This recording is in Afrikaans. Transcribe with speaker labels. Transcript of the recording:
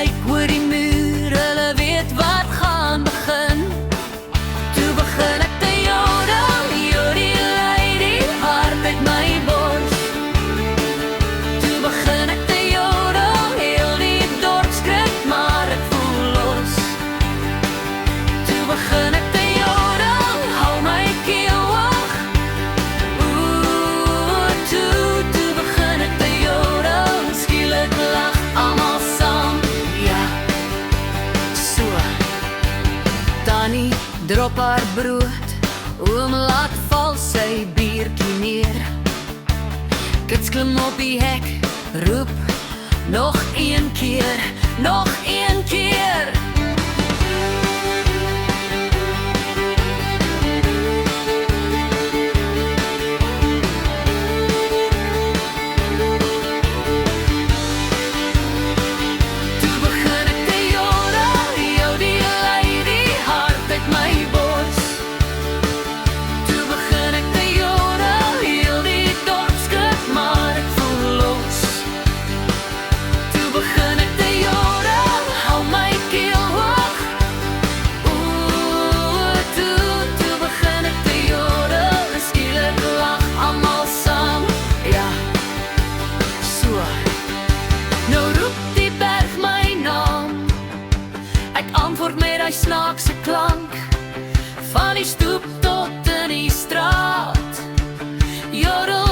Speaker 1: kyk oor die muur, hulle weet wat gaan begin. Toe begin ek te jodel, jodie lady, hart uit my bors. Toe begin ek te jodel, heel die dorp skrik, maar ek voel los. Toe begin ek te jodel, hou my keel hoog. Toe begin ek te jodel, skielik lag almal saam. Ja, so. Tannie drop haar brood, oom laat val sy biertjie neer. Kits klim op die hek, roep nog een keer, nog een keer. Toe begin ek te jodel, jodie lady, hart uit my bors. Toe begin ek te jodel, heel die dorp skrik, maar ek voel los. Toe begin ek te jodel, hou my keel hoog. Toe begin ek te jodel, skielik lag almal saam. Ja, so. Nou roep die berg my naam, ek antwoord met die snaakse klank, van die stoep tot in die straat. Jodel